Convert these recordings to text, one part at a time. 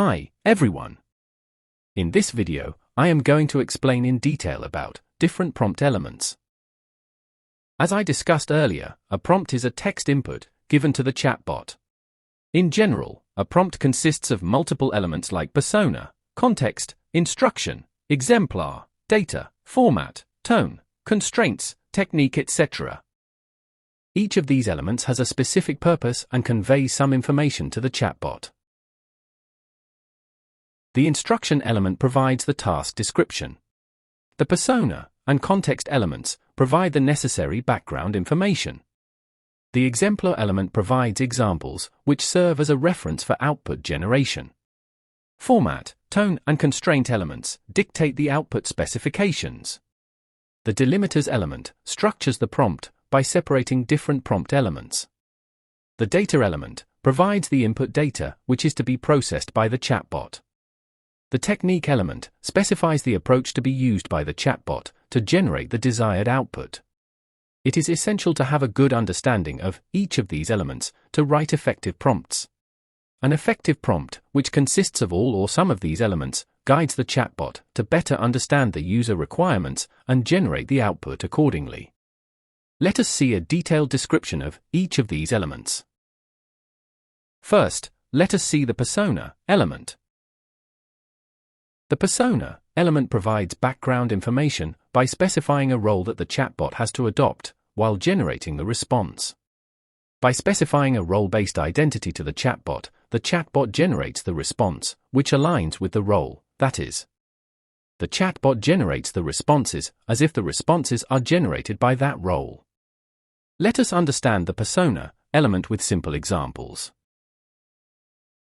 Hi, everyone. In this video, I am going to explain in detail about different prompt elements. As I discussed earlier, a prompt is a text input given to the chatbot. In general, a prompt consists of multiple elements like persona, context, instruction, exemplar, data, format, tone, constraints, technique, etc. Each of these elements has a specific purpose and conveys some information to the chatbot. The instruction element provides the task description. The persona and context elements provide the necessary background information. The exemplar element provides examples, which serve as a reference for output generation. Format, tone, and constraint elements dictate the output specifications. The delimiters element structures the prompt by separating different prompt elements. The data element provides the input data, which is to be processed by the chatbot. The technique element specifies the approach to be used by the chatbot to generate the desired output. It is essential to have a good understanding of each of these elements to write effective prompts. An effective prompt, which consists of all or some of these elements, guides the chatbot to better understand the user requirements and generate the output accordingly. Let us see a detailed description of each of these elements. First, let us see the persona element. The persona element provides background information by specifying a role that the chatbot has to adopt while generating the response. By specifying a role-based identity to the chatbot generates the response, which aligns with the role, that is. The chatbot generates the responses as if the responses are generated by that role. Let us understand the persona element with simple examples.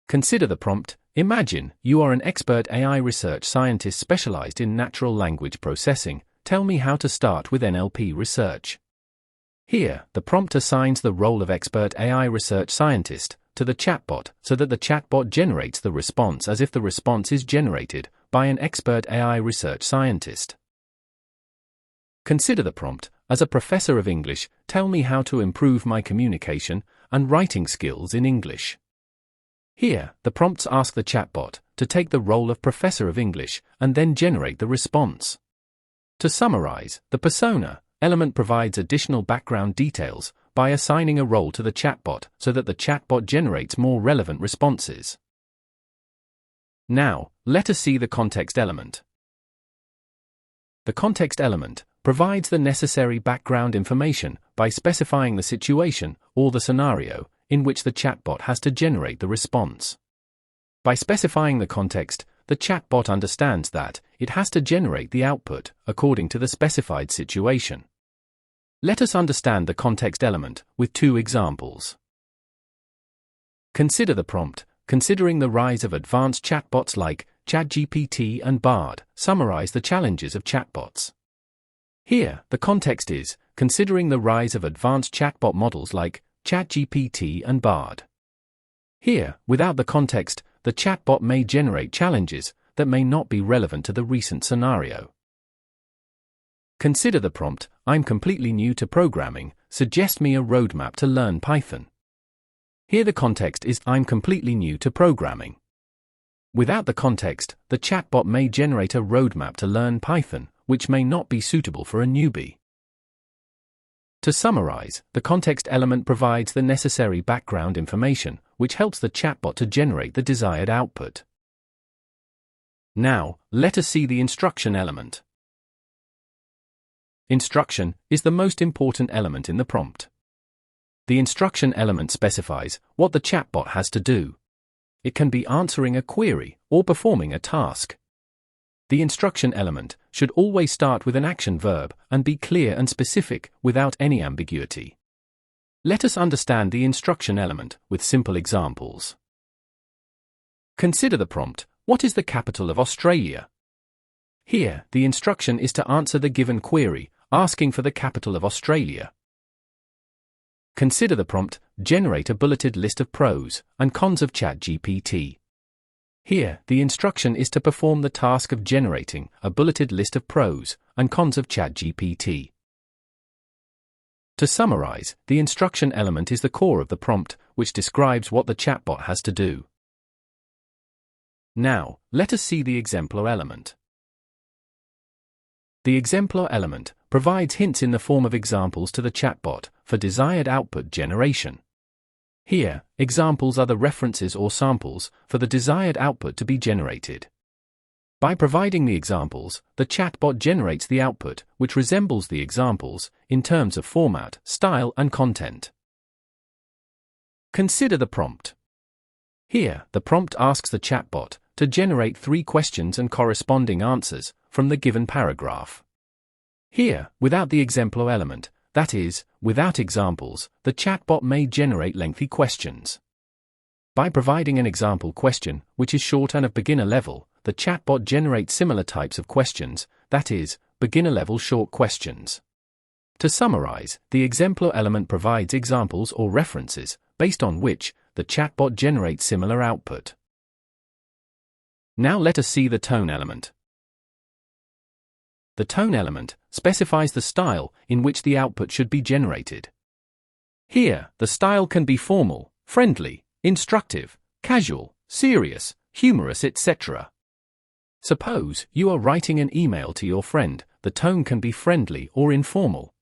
Consider the prompt. Imagine you are an expert AI research scientist specialized in natural language processing. Tell me how to start with NLP research. Here, the prompt assigns the role of expert AI research scientist to the chatbot so that the chatbot generates the response as if the response is generated by an expert AI research scientist. Consider the prompt. As a professor of English, tell me how to improve my communication and writing skills in English. Here, the prompts ask the chatbot to take the role of professor of English and then generate the response. To summarize, the persona element provides additional background details by assigning a role to the chatbot so that the chatbot generates more relevant responses. Now, let us see the context element. The context element provides the necessary background information by specifying the situation or the scenario in which the chatbot has to generate the response. By specifying the context, the chatbot understands that it has to generate the output according to the specified situation. Let us understand the context element with two examples. Consider the prompt. Considering the rise of advanced chatbots like ChatGPT and Bard, summarize the challenges of chatbots. Here, the context is considering the rise of advanced chatbot models like ChatGPT and Bard. Here, without the context, the chatbot may generate challenges that may not be relevant to the recent scenario. Consider the prompt. I'm completely new to programming. Suggest me a roadmap to learn Python. Here the context is I'm completely new to programming. Without the context, the chatbot may generate a roadmap to learn Python, which may not be suitable for a newbie. To summarize, the context element provides the necessary background information, which helps the chatbot to generate the desired output. Now, let us see the instruction element. Instruction is the most important element in the prompt. The instruction element specifies what the chatbot has to do. It can be answering a query or performing a task. The instruction element should always start with an action verb and be clear and specific without any ambiguity. Let us understand the instruction element with simple examples. Consider the prompt. What is the capital of Australia? Here, the instruction is to answer the given query, asking for the capital of Australia. Consider the prompt. Generate a bulleted list of pros and cons of ChatGPT. Here, the instruction is to perform the task of generating a bulleted list of pros and cons of ChatGPT. To summarize, the instruction element is the core of the prompt, which describes what the chatbot has to do. Now, let us see the exemplar element. The exemplar element provides hints in the form of examples to the chatbot for desired output generation. Here, examples are the references or samples for the desired output to be generated. By providing the examples, the chatbot generates the output, which resembles the examples, in terms of format, style, and content. Consider the prompt. Here, the prompt asks the chatbot to generate 3 questions and corresponding answers from the given paragraph. Here, without the exemplar element, that is, without examples, the chatbot may generate lengthy questions. By providing an example question, which is short and of beginner level, the chatbot generates similar types of questions, that is, beginner-level short questions. To summarize, the exemplar element provides examples or references, based on which the chatbot generates similar output. Now let us see the tone element. The tone element specifies the style in which the output should be generated. Here, the style can be formal, friendly, instructive, casual, serious, humorous, etc. Suppose you are writing an email to your friend, the tone can be friendly or informal.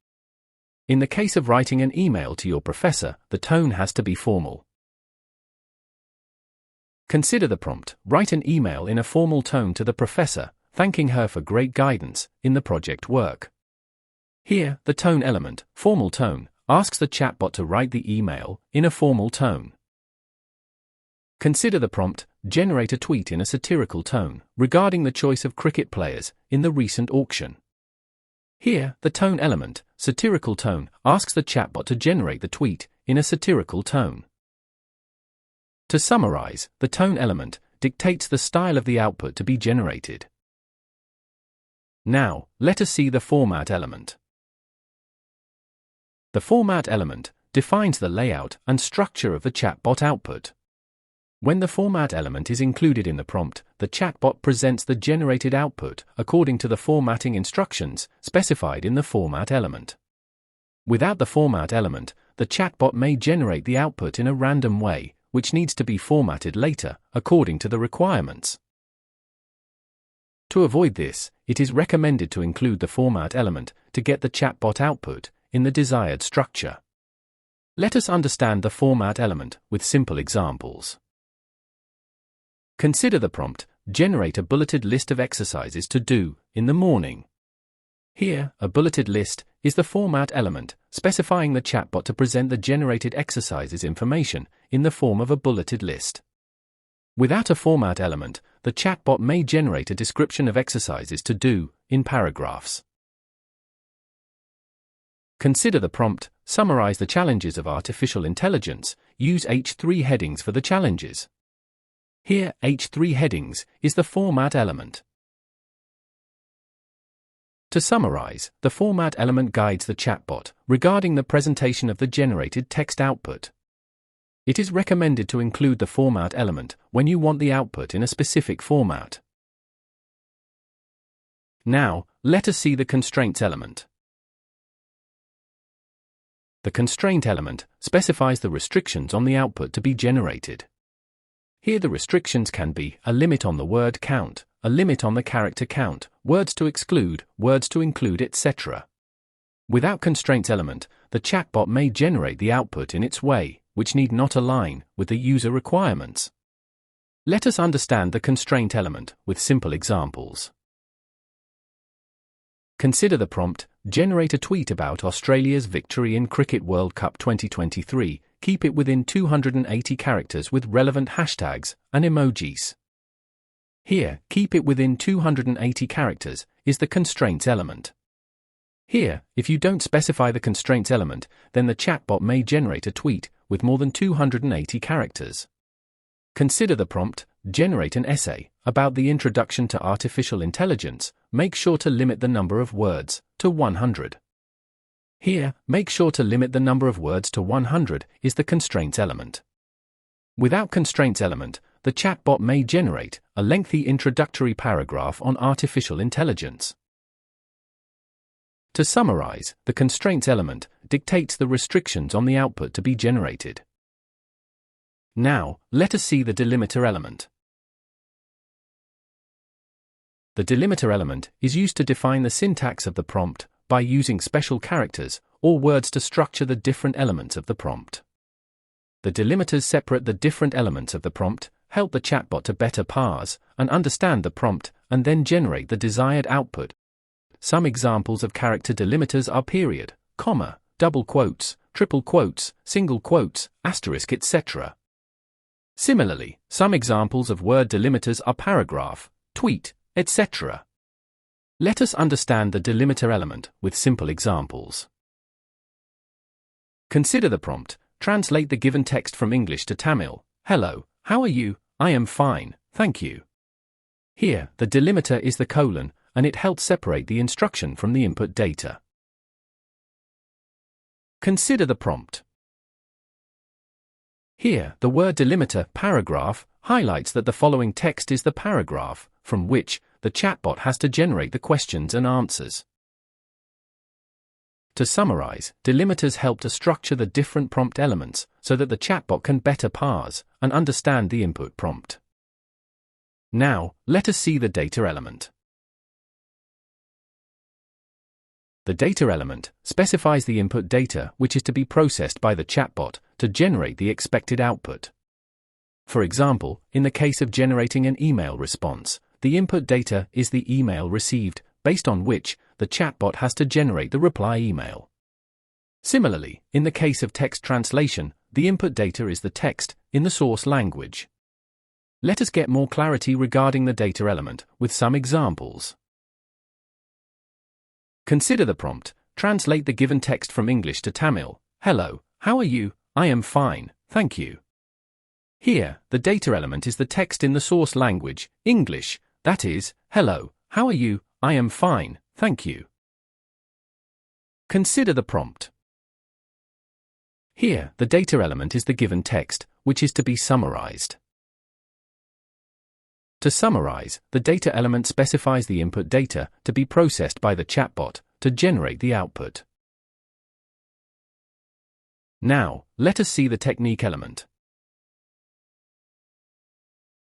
In the case of writing an email to your professor, the tone has to be formal. Consider the prompt. Write an email in a formal tone to the professor, thanking her for great guidance in the project work. Here, the tone element, formal tone, asks the chatbot to write the email in a formal tone. Consider the prompt. Generate a tweet in a satirical tone regarding the choice of cricket players in the recent auction. Here, the tone element, satirical tone, asks the chatbot to generate the tweet in a satirical tone. To summarize, the tone element dictates the style of the output to be generated. Now, let us see the format element. The format element defines the layout and structure of the chatbot output. When the format element is included in the prompt, the chatbot presents the generated output according to the formatting instructions specified in the format element. Without the format element, the chatbot may generate the output in a random way, which needs to be formatted later, according to the requirements. To avoid this, it is recommended to include the format element to get the chatbot output in the desired structure. Let us understand the format element with simple examples. Consider the prompt. Generate a bulleted list of exercises to do in the morning. Here, a bulleted list is the format element, specifying the chatbot to present the generated exercises information in the form of a bulleted list. Without a format element, the chatbot may generate a description of exercises to do in paragraphs. Consider the prompt. Summarize the challenges of artificial intelligence. Use H3 headings for the challenges. Here, H3 headings is the format element. To summarize, the format element guides the chatbot regarding the presentation of the generated text output. It is recommended to include the format element when you want the output in a specific format. Now, let us see the constraints element. The constraint element specifies the restrictions on the output to be generated. Here the restrictions can be a limit on the word count, a limit on the character count, words to exclude, words to include, etc. Without constraints element, the chatbot may generate the output in its way, which need not align with the user requirements. Let us understand the constraint element with simple examples. Consider the prompt. Generate a tweet about Australia's victory in Cricket World Cup 2023. Keep it within 280 characters with relevant hashtags and emojis. Here, keep it within 280 characters is the constraints element. Here, if you don't specify the constraints element, then the chatbot may generate a tweet with more than 280 characters. Consider the prompt. Generate an essay about the introduction to artificial intelligence. Make sure to limit the number of words to 100. Here, make sure to limit the number of words to 100 is the constraints element. Without constraints element, the chatbot may generate a lengthy introductory paragraph on artificial intelligence. To summarize, the constraints element dictates the restrictions on the output to be generated. Now, let us see the delimiter element. The delimiter element is used to define the syntax of the prompt by using special characters or words to structure the different elements of the prompt. The delimiters separate the different elements of the prompt, help the chatbot to better parse and understand the prompt, and then generate the desired output. Some examples of character delimiters are period, comma, double quotes, triple quotes, single quotes, asterisk, etc. Similarly, some examples of word delimiters are paragraph, tweet, etc. Let us understand the delimiter element with simple examples. Consider the prompt. Translate the given text from English to Tamil. Hello, how are you? I am fine, thank you. Here, the delimiter is the colon, and it helps separate the instruction from the input data. Consider the prompt. Here, the word delimiter, paragraph, highlights that the following text is the paragraph, from which the chatbot has to generate the questions and answers. To summarize, delimiters help to structure the different prompt elements so that the chatbot can better parse and understand the input prompt. Now, let us see the data element. The data element specifies the input data which is to be processed by the chatbot to generate the expected output. For example, in the case of generating an email response, the input data is the email received, based on which the chatbot has to generate the reply email. Similarly, in the case of text translation, the input data is the text in the source language. Let us get more clarity regarding the data element with some examples. Consider the prompt. Translate the given text from English to Tamil. Hello, how are you? I am fine, thank you. Here, the data element is the text in the source language, English, that is, hello, how are you? I am fine, thank you. Consider the prompt. Here, the data element is the given text, which is to be summarized. To summarize, the data element specifies the input data to be processed by the chatbot to generate the output. Now, let us see the technique element.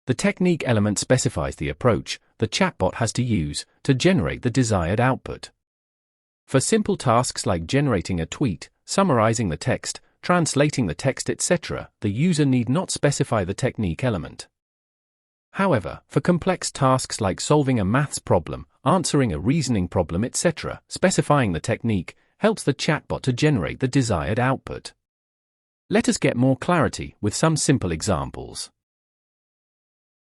The technique element specifies the approach the chatbot has to use to generate the desired output. For simple tasks like generating a tweet, summarizing the text, translating the text, etc., the user need not specify the technique element. However, for complex tasks like solving a maths problem, answering a reasoning problem, etc., specifying the technique helps the chatbot to generate the desired output. Let us get more clarity with some simple examples.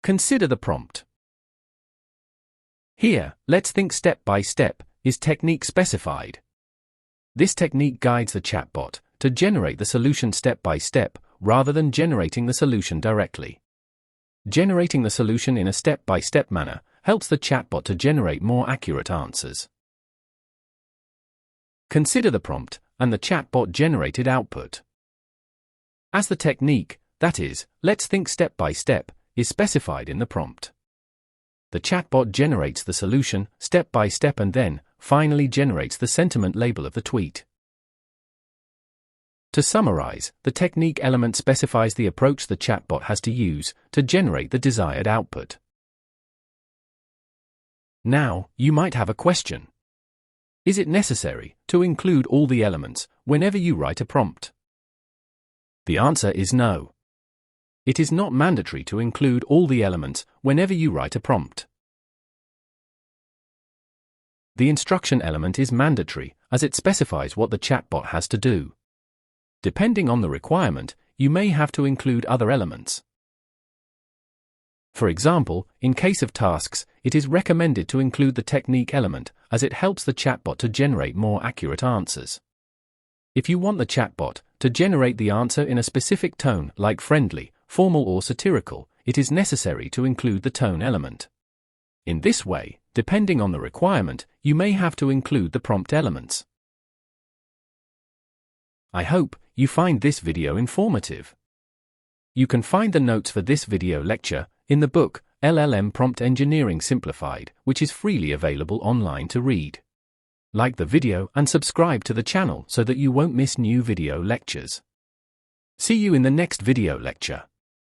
Consider the prompt. Here, let's think step by step. Is technique specified? This technique guides the chatbot to generate the solution step by step, rather than generating the solution directly. Generating the solution in a step-by-step manner helps the chatbot to generate more accurate answers. Consider the prompt and the chatbot generated output. As the technique, that is, let's think step by step, is specified in the prompt. The chatbot generates the solution step by step and then, finally generates the sentiment label of the tweet. To summarize, the technique element specifies the approach the chatbot has to use to generate the desired output. Now, you might have a question. Is it necessary to include all the elements whenever you write a prompt? The answer is no. It is not mandatory to include all the elements whenever you write a prompt. The instruction element is mandatory, as it specifies what the chatbot has to do. Depending on the requirement, you may have to include other elements. For example, in case of tasks, it is recommended to include the technique element, as it helps the chatbot to generate more accurate answers. If you want the chatbot to generate the answer in a specific tone, like friendly, formal or satirical, it is necessary to include the tone element. In this way, depending on the requirement, you may have to include the prompt elements. I hope you find this video informative. You can find the notes for this video lecture in the book, LLM Prompt Engineering Simplified, which is freely available online to read. Like the video and subscribe to the channel so that you won't miss new video lectures. See you in the next video lecture.